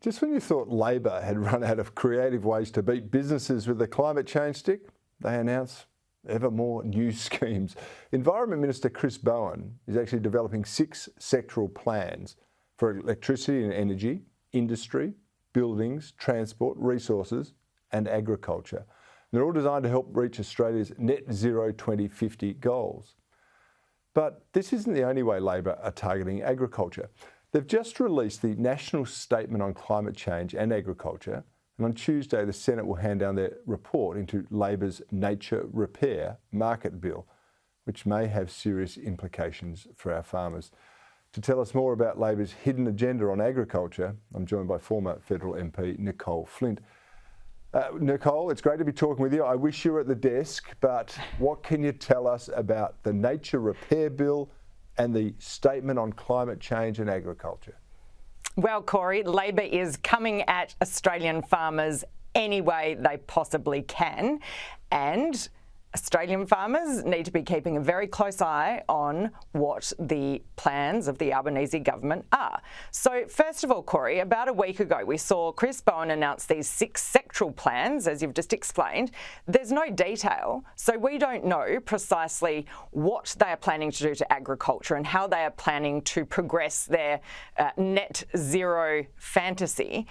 Just when you thought Labor had run out of creative ways to beat businesses with the climate change stick, they announce ever more new schemes. Environment Minister Chris Bowen is actually developing 6 sectoral plans for electricity and energy, industry, buildings, transport, resources and agriculture. They're all designed to help reach Australia's net zero 2050 goals. But this isn't the only way Labor are targeting agriculture. They've just released the National Statement on Climate Change and Agriculture, and on Tuesday the Senate will hand down their report into Labor's Nature Repair Market Bill, which may have serious implications for our farmers. To tell us more about Labor's hidden agenda on agriculture, I'm joined by former federal MP Nicolle Flint. Nicolle, it's great to be talking with you. I wish you were at the desk, but what can you tell us about the Nature Repair Bill and the Statement on Climate Change and Agriculture? Well, Cory, Labor is coming at Australian farmers any way they possibly can, and Australian farmers need to be keeping a very close eye on what the plans of the Albanese government are. So first of all, Cory, about a week ago we saw Chris Bowen announce these 6 sectoral plans, as you've just explained. There's no detail, so we don't know precisely what they are planning to do to agriculture and how they are planning to progress their net zero fantasy.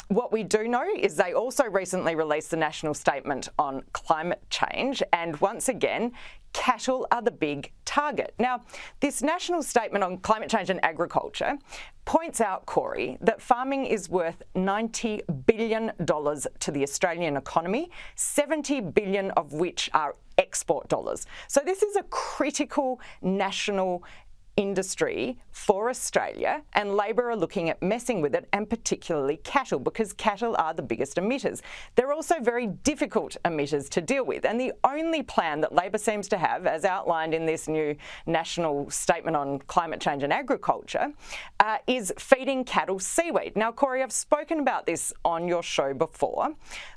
What we do know is they also recently released the National Statement on Climate Change, and once again, cattle are the big target. Now, this National Statement on Climate Change and Agriculture points out, Cory, that farming is worth $90 billion to the Australian economy, $70 billion of which are export dollars. So this is a critical national industry for Australia, and Labor are looking at messing with it, and particularly cattle, because cattle are the biggest emitters. They're also very difficult emitters to deal with, and the only plan that Labor seems to have, as outlined in this new National Statement on Climate Change and Agriculture, is feeding cattle seaweed. Now, Cory, I've spoken about this on your show before.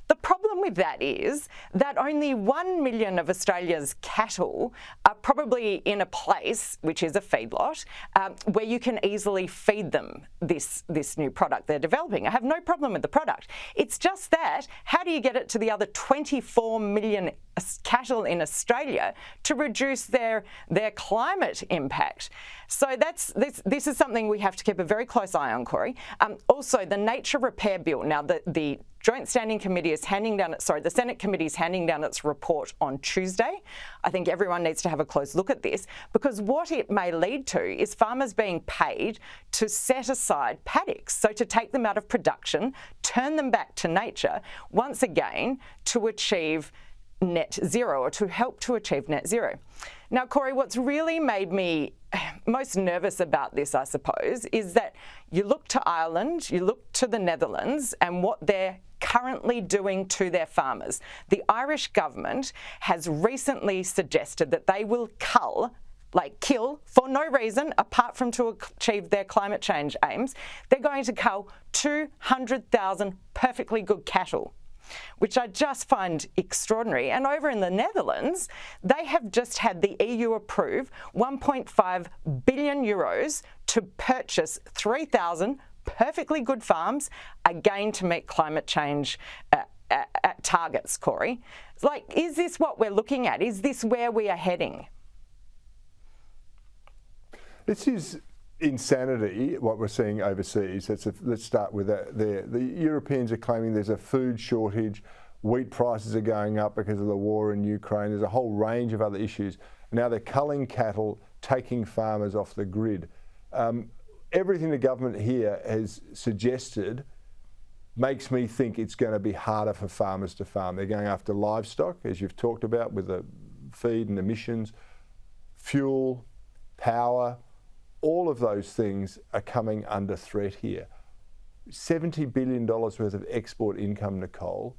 The problem with that is that only 1 million of Australia's cattle are probably in a place, which is a feedlot, where you can easily feed them this new product they're developing. I have no problem with the product. It's just that, how do you get it to the other 24 million cattle in Australia to reduce their climate impact? So this is something we have to keep a very close eye on, Cory. Also, the Nature Repair Bill. Now, the Joint Standing Committee is the Senate Committee is handing down its report on Tuesday. I think everyone needs to have a close look at this, because what it may lead to is farmers being paid to set aside paddocks, so to take them out of production, turn them back to nature, once again to achieve net zero, or to help to achieve net zero. Now, Cory, what's really made me most nervous about this, I suppose, is that you look to Ireland, you look to the Netherlands, and what they're currently doing to their farmers. The Irish government has recently suggested that they will kill for no reason apart from to achieve their climate change aims. They're going to cull 200,000 perfectly good cattle, which I just find extraordinary. And over in the Netherlands, they have just had the EU approve 1.5 billion euros to purchase 3,000 perfectly good farms, again to meet climate change targets, Cory. Is this what we're looking at? Is this where we are heading? This is insanity, what we're seeing overseas. Let's start with that there. The Europeans are claiming there's a food shortage, wheat prices are going up because of the war in Ukraine, there's a whole range of other issues. Now they're culling cattle, taking farmers off the grid. Everything the government here has suggested makes me think it's going to be harder for farmers to farm. They're going after livestock, as you've talked about, with the feed and emissions, fuel, power. All of those things are coming under threat here. $70 billion worth of export income, Nicolle.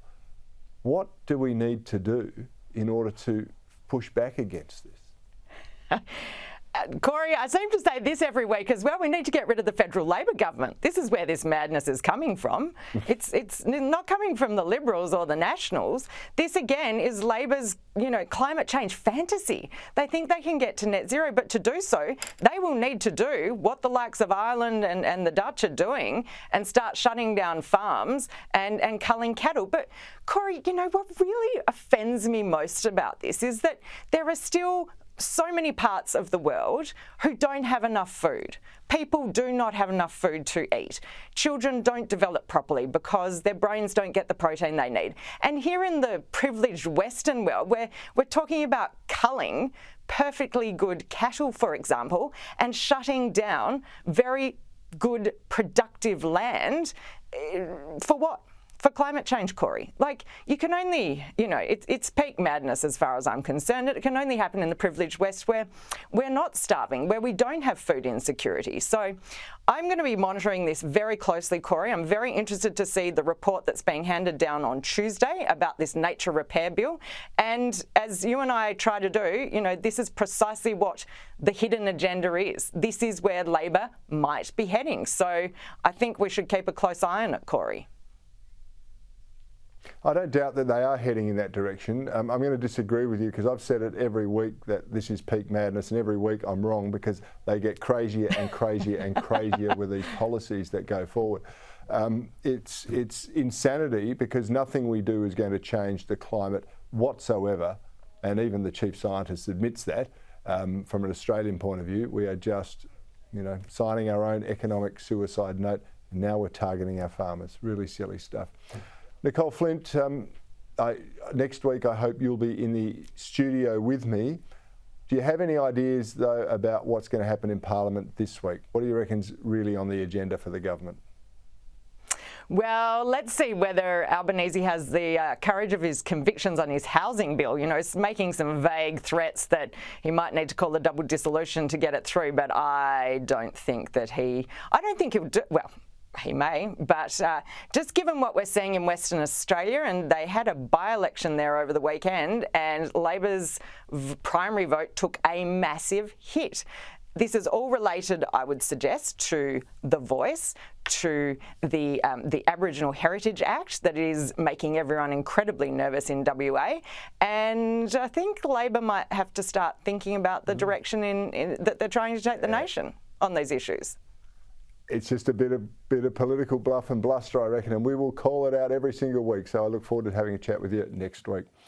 What do we need to do in order to push back against this? Cory, I seem to say this every week as well. We need to get rid of the federal Labor government. This is where this madness is coming from. It's not coming from the Liberals or the Nationals. This again is Labor's, climate change fantasy. They think they can get to net zero, but to do so, they will need to do what the likes of Ireland and the Dutch are doing and start shutting down farms and culling cattle. But Cory, what really offends me most about this is that there are still so many parts of the world who don't have enough food. People do not have enough food to eat. Children don't develop properly because their brains don't get the protein they need. And here in the privileged Western world, we're talking about culling perfectly good cattle, for example, and shutting down very good, productive land. For what? For climate change, Cory. You can only, it's peak madness as far as I'm concerned. It can only happen in the privileged West where we're not starving, where we don't have food insecurity. So I'm going to be monitoring this very closely, Cory. I'm very interested to see the report that's being handed down on Tuesday about this nature repair bill. And as you and I try to do, this is precisely what the hidden agenda is. This is where Labor might be heading. So I think we should keep a close eye on it, Cory. I don't doubt that they are heading in that direction. I'm going to disagree with you because I've said it every week that this is peak madness, and every week I'm wrong because they get crazier and crazier and crazier with these policies that go forward. It's insanity because nothing we do is going to change the climate whatsoever, and even the chief scientist admits that. From an Australian point of view, we are just, signing our own economic suicide note, and now we're targeting our farmers. Really silly stuff. Nicolle Flint, next week I hope you'll be in the studio with me. Do you have any ideas, though, about what's going to happen in Parliament this week? What do you reckon's really on the agenda for the government? Well, let's see whether Albanese has the courage of his convictions on his housing bill. He's making some vague threats that he might need to call a double dissolution to get it through, but I don't think he'll do, well, he may, but just given what we're seeing in Western Australia, and they had a by-election there over the weekend, and Labor's primary vote took a massive hit. This is all related, I would suggest, to The Voice, to the Aboriginal Heritage Act that is making everyone incredibly nervous in WA. And I think Labor might have to start thinking about the direction that they're trying to take the nation on these issues. It's just a bit of political bluff and bluster, I reckon, and we will call it out every single week. So I look forward to having a chat with you next week.